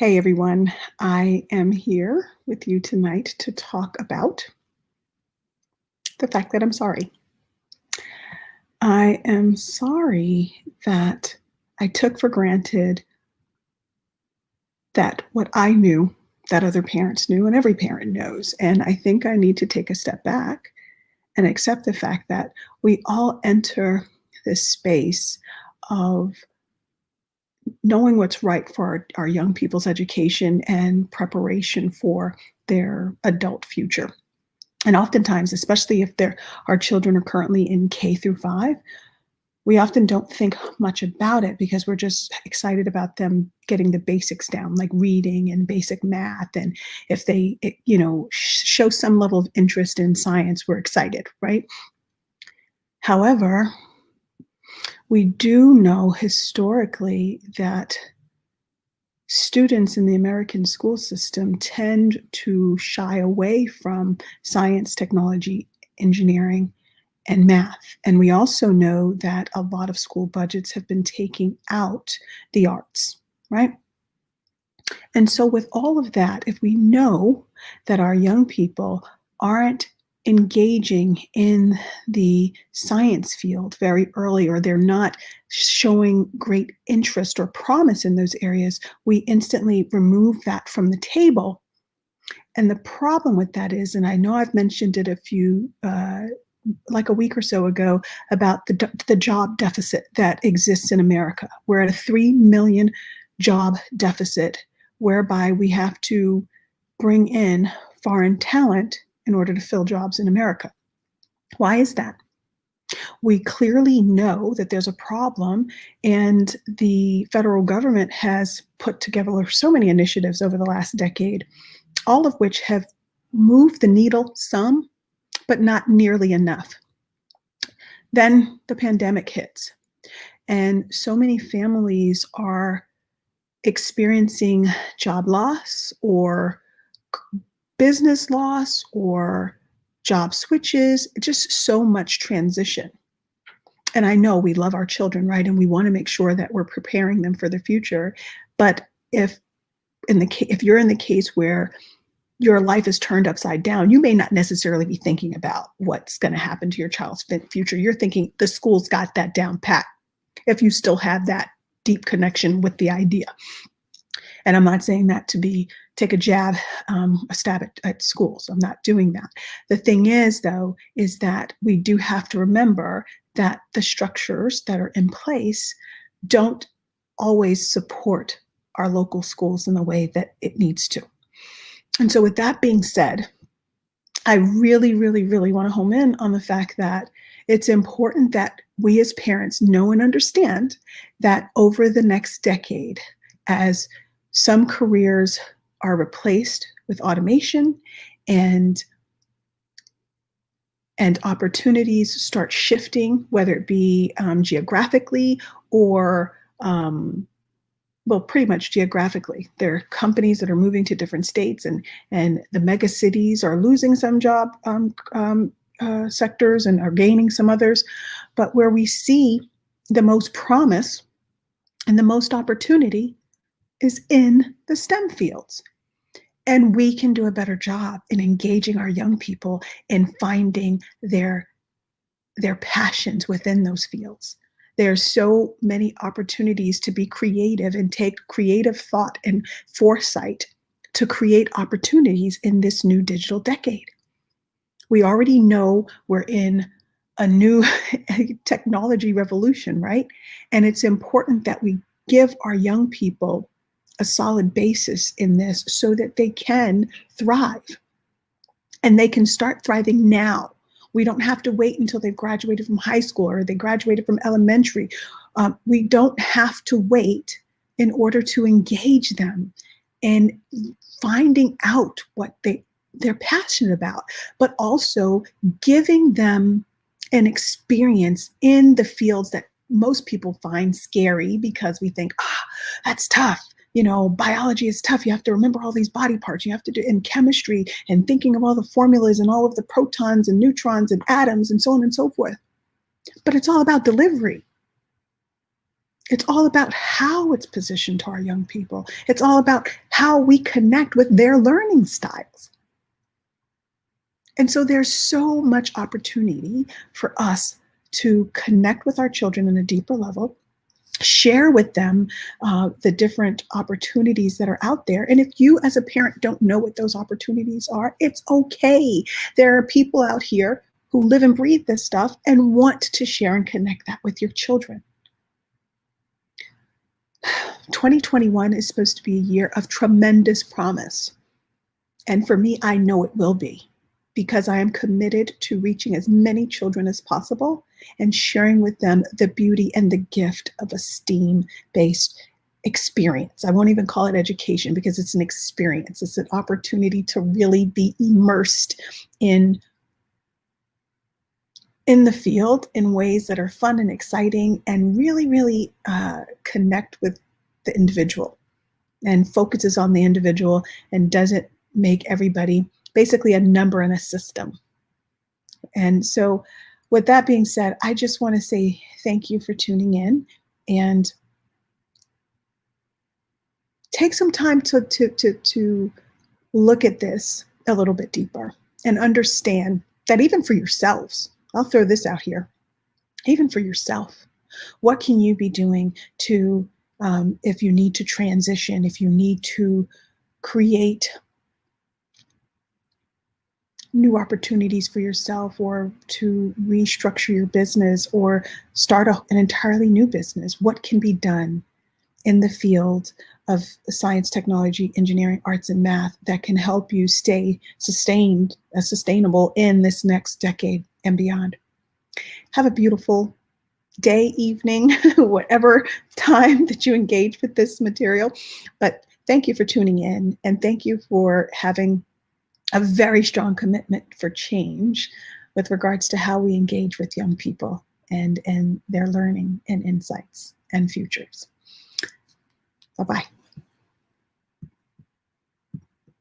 Hey everyone, I am here with you tonight to talk about the fact that I'm sorry. I am sorry that I took for granted that what I knew, that other parents knew, and every parent knows. And I think I need to take a step back and accept the fact that we all enter this space of knowing what's right for our young people's education and preparation for their adult future. And oftentimes, especially if our children are currently in K through 5, we often don't think much about it because we're just excited about them getting the basics down, like reading and basic math. And if they, show some level of interest in science, we're excited, right? However, we do know historically that students in the American school system tend to shy away from science, technology, engineering, and math. And we also know that a lot of school budgets have been taking out the arts, right? And so, with all of that, if we know that our young people aren't engaging in the science field very early, or they're not showing great interest or promise in those areas, we instantly remove that from the table. And the problem with that is, and I know I've mentioned it like a week or so ago, about the job deficit that exists in America. We're at a 3 million job deficit, whereby we have to bring in foreign talent in order to fill jobs in America. Why is that? We clearly know that there's a problem, and the federal government has put together so many initiatives over the last decade, all of which have moved the needle some, but not nearly enough. Then the pandemic hits, and so many families are experiencing job loss or business loss or job switches, just so much transition. And I know we love our children, right? And we want to make sure that we're preparing them for the future. But if you're in the case where your life is turned upside down, you may not necessarily be thinking about what's going to happen to your child's future. You're thinking the school's got that down pat, if you still have that deep connection with the idea. And I'm not saying that to take a stab at schools. I'm not doing that. The thing is, though, is that we do have to remember that the structures that are in place don't always support our local schools in the way that it needs to. And so with that being said, I really, really, really want to home in on the fact that it's important that we as parents know and understand that over the next decade, as some careers are replaced with automation and opportunities start shifting, whether it be geographically or pretty much geographically. There are companies that are moving to different states, and the mega cities are losing some job sectors and are gaining some others. But where we see the most promise and the most opportunity is in the STEM fields. And we can do a better job in engaging our young people in finding their passions within those fields. There's so many opportunities to be creative and take creative thought and foresight to create opportunities in this new digital decade. We already know we're in a new technology revolution, right? And it's important that we give our young people a solid basis in this so that they can thrive. And they can start thriving now. We don't have to wait until they've graduated from high school or they graduated from elementary. We don't have to wait in order to engage them in finding out what they're passionate about, but also giving them an experience in the fields that most people find scary because we think, that's tough. Biology is tough. You have to remember all these body parts. You have to do in chemistry and thinking of all the formulas and all of the protons and neutrons and atoms and so on and so forth. But it's all about delivery. It's all about how it's positioned to our young people. It's all about how we connect with their learning styles. And so there's so much opportunity for us to connect with our children in a deeper level, share with them the different opportunities that are out there. And if you as a parent don't know what those opportunities are, it's okay. There are people out here who live and breathe this stuff and want to share and connect that with your children. 2021 is supposed to be a year of tremendous promise. And for me, I know it will be, because I am committed to reaching as many children as possible and sharing with them the beauty and the gift of a STEAM-based experience. I won't even call it education, because it's an experience. It's an opportunity to really be immersed in the field in ways that are fun and exciting, and really, really connect with the individual and focuses on the individual and doesn't make everybody basically a number in a system. And so with that being said, I just want to say thank you for tuning in, and take some time to look at this a little bit deeper and understand that even for yourselves, I'll throw this out here, even for yourself, what can you be doing to, if you need to transition, if you need to create new opportunities for yourself, or to restructure your business, or start an entirely new business, what can be done in the field of science, technology, engineering, arts, and math that can help you stay sustainable in this next decade and beyond. Have a beautiful day, evening, whatever time that you engage with this material. But thank you for tuning in, and thank you for having a very strong commitment for change with regards to how we engage with young people and their learning and insights and futures. Bye-bye.